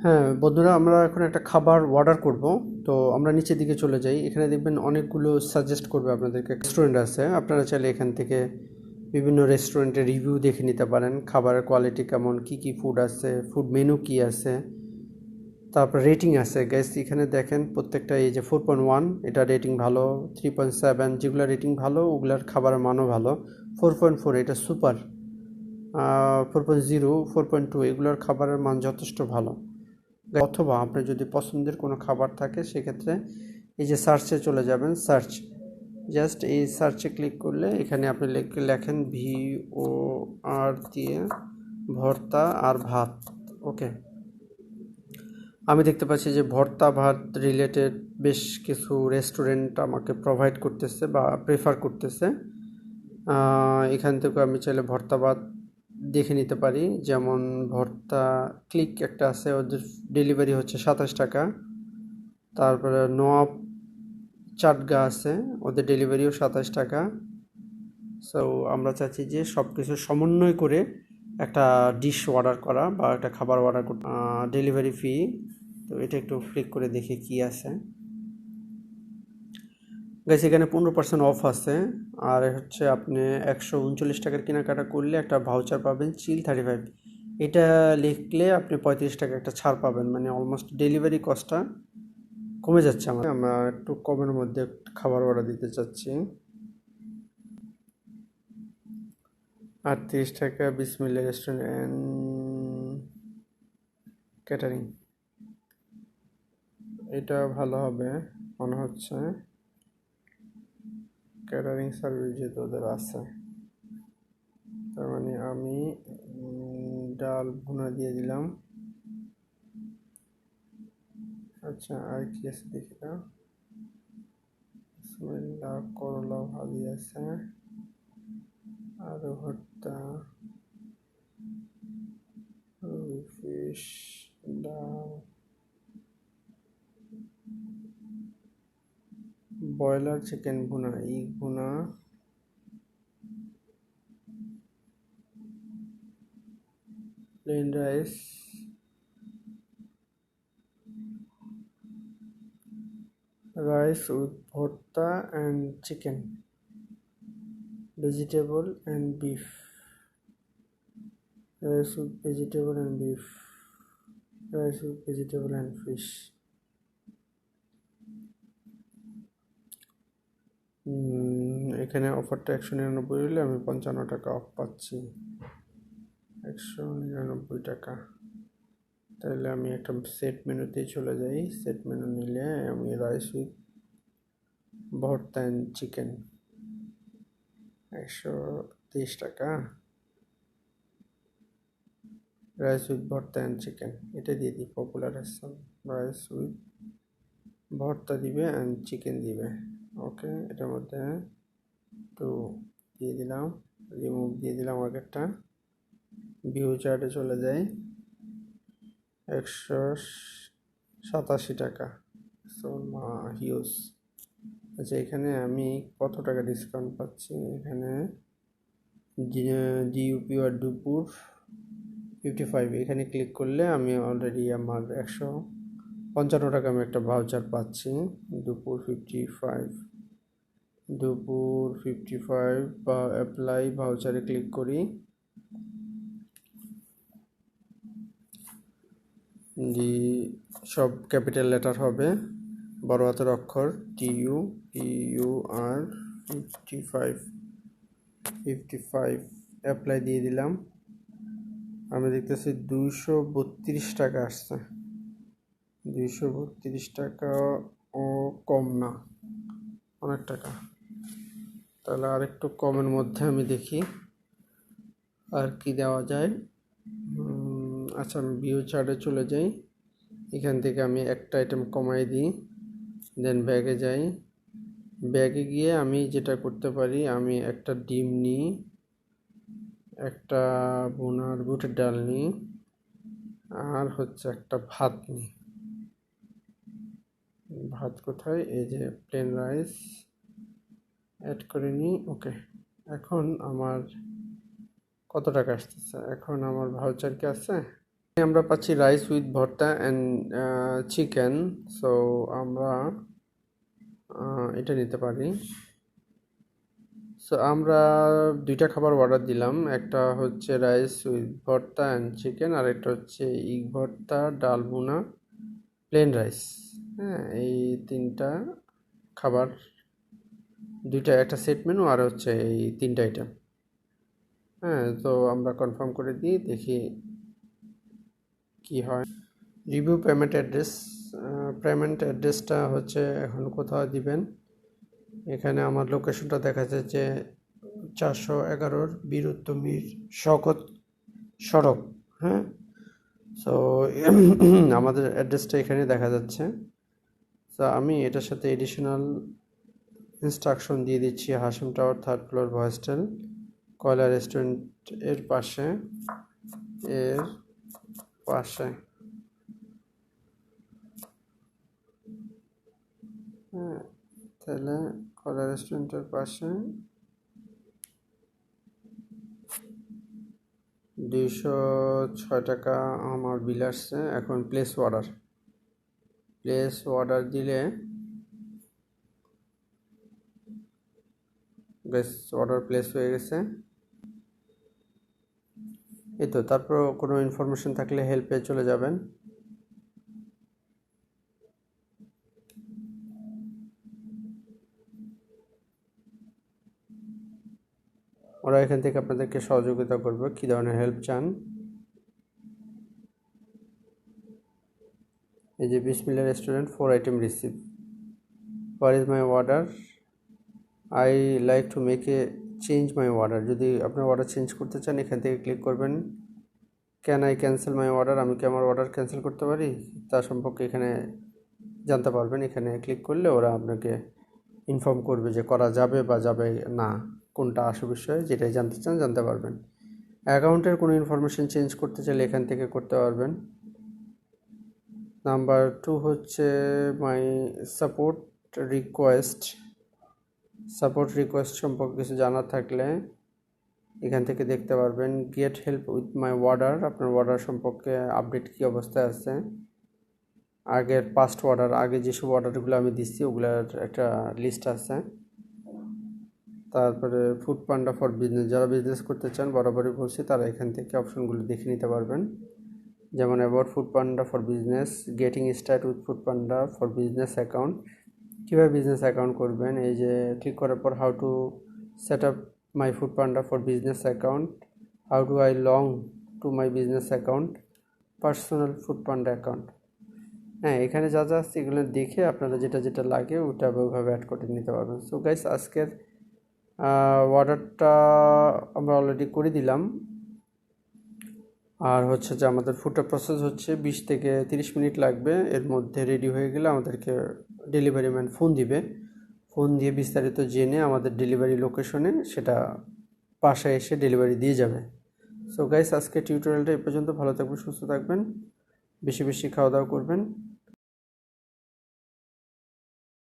হ্যাঁ বন্ধুরা, আমরা এখন একটা খাবার অর্ডার করব। তো আমরা নিচের দিকে চলে যাই। এখানে দেখবেন অনেকগুলো সাজেস্ট করবে আপনাদেরকে। রেস্টুরেন্ট আছে, আপনারা চাইলে এখান থেকে বিভিন্ন রেস্টুরেন্টের রিভিউ দেখে নিতে পারেন। খাবারের কোয়ালিটি কেমন, কি কি ফুড আছে, ফুড মেনু কি আছে, তারপর রেটিং আছে গ্যাস। এখানে দেখেন প্রত্যেকটা, এই যে 4.1 এটা রেটিং ভালো, 3.7 যেগুলো রেটিং ভালো ওগুলার খাবারের মানও ভালো, 4.4 এটা সুপার, 4.0, 4.2 এগুলোর খাবারের মান যথেষ্ট ভালো। অথবা আপনার যদি পছন্দের কোনো খাবার থাকে সেক্ষেত্রে এই যে সার্চে চলে যাবেন। সার্চ, জাস্ট এই সার্চে ক্লিক করলে এখানে আপনি লেখেন VOR দিয়ে ভর্তা আর ভাত। ওকে, আমি দেখতে পাচ্ছি যে ভর্তা ভাত রিলেটেড বেশ কিছু রেস্টুরেন্ট আমাকে প্রোভাইড করতেছে বা প্রেফার করতেছে। এখান থেকে আমি চাইলে ভর্তা ভাত দেখে নিতে পারি। যেমন ভর্তা ক্লিক একটা আছে, ওদের ডেলিভারি হচ্ছে 27 টাকা। তারপরে নবাব চাটগা আছে, ওদের ডেলিভারিও 27 টাকা। সো আমরা চাচ্ছি যে সব কিছু সমন্বয় করে একটা ডিশ অর্ডার করা বা একটা খাবার অর্ডার করতে। ডেলিভারি ফি, তো এটা একটু ক্লিক করে দেখি কি আছে। গাইস এখানে 15% অফ আছে। আর হচ্ছে আপনি 139 টাকার কেনাকাটা করলে একটা ভাউচার পাবেন, চিল 35। এটা লিখলে আপনি 35 টাকা একটা ছাড় পাবেন, মানে অলমোস্ট ডেলিভারি কস্টটা কমে যাচ্ছে। আমরা একটু কমের মধ্যে খাবার অর্ডার দিতে চাচ্ছি। 38 টাকা, বিসমিল্লাহ রেস্টুরেন্ট অ্যান্ড ক্যাটারিং, এটা ভালো হবে মনে হচ্ছে। ক্যাটারিং সার্ভিস যেহেতু ওদের আছে, তার মানে আমি ডাল ভুনা দিয়ে দিলাম। আচ্ছা, আর কি আছে দেখি না। বিসমিল্লাহ, করলা ভাজি আছে, আলু ভর্তা, ফিশ, ডাল, ব্রয়লার চিকেন ভুনা, ইগ ভুনা, প্লেন রাইস, রাইস উইথ ভর্তা and chicken, vegetable and beef, rice with vegetable and beef, rice with vegetable and fish. এখানে অফারটা 199 হলে আমি 55 টাকা অফ পাচ্ছি। 199 টাকা। তাহলে আমি একটা সেট মেনুতেই চলে যাই। সেট মেনু নিলে আমি রাইস উইথ ভর্তা অ্যান্ড চিকেন 123 টাকা, রাইস উইথ ভর্তা অ্যান্ড চিকেন এটা দিয়ে দিই। পপুলার রেস্টুরেন্ট, রাইস উইথ ভর্তা দিবে অ্যান্ড চিকেন দিবে। ওকে, এটার মধ্যে একটু দিয়ে দিলাম, রিমুভ দিয়ে দিলাম আগেরটা। ভিউ চার্টে চলে যাই। 187 টাকা, সো হিউজ। আচ্ছা, এখানে আমি কত টাকা ডিসকাউন্ট পাচ্ছি? এখানে ডিইউপি আর দুপুর 55, এখানে ক্লিক করলে আমি অলরেডি আমার 155 টাকা আমি একটা ভাউচার পাচ্ছি। দুপুর 55, দুপুর 55 বা অ্যাপ্লাই ভাউচারে ক্লিক করি। দি সব ক্যাপিটাল লেটার হবে, বড় হাতের অক্ষর, TUPUR 55, 55 অ্যাপ্লাই দিয়ে দিলাম। আমি দেখতেছি 232 টাকা আসছে। 232 টাকা ও কম না, অনেক টাকা। তাহলে আর একটু কমের মধ্যে আমি দেখি আর কি দেওয়া যায়। আচ্ছা, আমি ভিউ চার্টে চলে যাই। এখান থেকে আমি একটা আইটেম কমাই দিই, দেন ব্যাগে যাই। ব্যাগে গিয়ে আমি যেটা করতে পারি, আমি একটা ডিম নিই, একটা বোনার বুটের ডাল নিই, আর হচ্ছে একটা ভাত নিই। ভাত কোথায়? এই যে প্লেন রাইস অ্যাড করে নিই। ওকে, এখন আমার কত টাকা আসতেছে? এখন আমার ভাউচার কি আছে? আমরা পাচ্ছি রাইস উইথ ভর্তা অ্যান্ড চিকেন। সো আমরা এটা নিতে পারি। সো আমরা দুইটা খাবার অর্ডার দিলাম, একটা হচ্ছে রাইস উইথ ভর্তা অ্যান্ড চিকেন, আর একটা হচ্ছে ইগ ভর্তা, ডাল ভুনা, প্লেন রাইস। হ্যাঁ, এই তিনটা খাবার, দুইটা একটা সেট মেনু আর হচ্ছে এই তিনটা আইটেম। হ্যাঁ, তো আমরা কনফার্ম করে দিই, দেখি কি হয়। Review payment address. পেমেন্ট অ্যাড্রেসটা হচ্ছে এখন কোথাও দিবেন। এখানে আমার লোকেশনটা দেখা যাচ্ছে 411 বীরুত্তমীর শওকত সড়ক। হ্যাঁ, সো আমাদের অ্যাড্রেসটা এখানে দেখা যাচ্ছে। তো আমি এটার সাথে এডিশনাল ইনস্ট্রাকশন দিয়ে দিচ্ছি। Hashim tower, 3rd floor, hostel, কয়লা রেস্টুরেন্ট এর পাশে। হ্যাঁ, তাহলে কয়লা রেস্টুরেন্টের পাশে 206 টাকা আমার বিল আসছে। এখন প্লেস অর্ডার দিলে অর্ডার প্লেস হয়ে গেছে। এই তো, তারপর কোনো ইনফরমেশন থাকলে হেল্পে চলে যাবেন। ওরা এখান থেকে আপনাদেরকে সহযোগিতা করবে, কী ধরনের হেল্প চান। এই যে বিসমিল্লাহ restaurant, 4 item receive, where is my order, I like to make a change my order. যদি আপনার অর্ডার চেঞ্জ করতে চান এখান থেকে ক্লিক করবেন। Can I cancel my order, আমি কি আমার অর্ডার ক্যান্সেল করতে পারি, তার সম্পর্কে এখানে জানতে পারবেন। এখানে ক্লিক করলে ওরা আপনাকে ইনফর্ম করবে যে করা যাবে বা যাবে না, কোনটা আসল বিষয়ে যেটাই জানতে চান জানতে পারবেন। অ্যাকাউন্টের কোনো ইনফরমেশন চেঞ্জ করতে চাইলে এখান থেকে করতে পারবেন। নাম্বার 2 হচ্ছে মাই সাপোর্ট রিকোয়েস্ট সম্পর্কে কিছু জানার থাকলে এখান থেকে দেখতে পারবেন। Get help with my order, আপনার অর্ডার সম্পর্কে আপডেট কী অবস্থায় আছে, আগের পাস্ট অর্ডার, আগে যেসব অর্ডারগুলো আমি দিচ্ছি ওগুলোর একটা লিস্ট আছে। তারপরে ফুড পান্ডা ফর বিজনেস, যারা বিজনেস করতে চান বরাবরই বলছি তারা এখান থেকে অপশনগুলো দেখে নিতে পারবেন। যেমন about food panda for business, getting start with food panda for business account, কীভাবে বিজনেস অ্যাকাউন্ট করবেন। এই যে ক্লিক করার পর how to set up my food panda for business account, how do I long to my business account, personal food panda account. হ্যাঁ, এখানে যা যা আছে এগুলো দেখে আপনারা যেটা যেটা লাগে ওটা ওইভাবে অ্যাড করে নিতে পারবেন। সো গাইস, আজকের অর্ডারটা আমরা অলরেডি করে দিলাম। আর হচ্ছে যে আমাদের ফুডটা প্রসেস হচ্ছে 20 থেকে 30 মিনিট লাগবে। এর মধ্যে রেডি হয়ে গেলে আমাদেরকে ডেলিভারি ম্যান ফোন দিয়ে বিস্তারিত জেনে আমাদের ডেলিভারি লোকেশনে সেটা বাসায় এসে ডেলিভারি দিয়ে যাবে। সো গাইস, আজকে টিউটোরিয়ালটা এই পর্যন্ত। ভালো থাকবেন, সুস্থ থাকবেন, বেশি বেশি খাওয়া দাওয়া করবেন।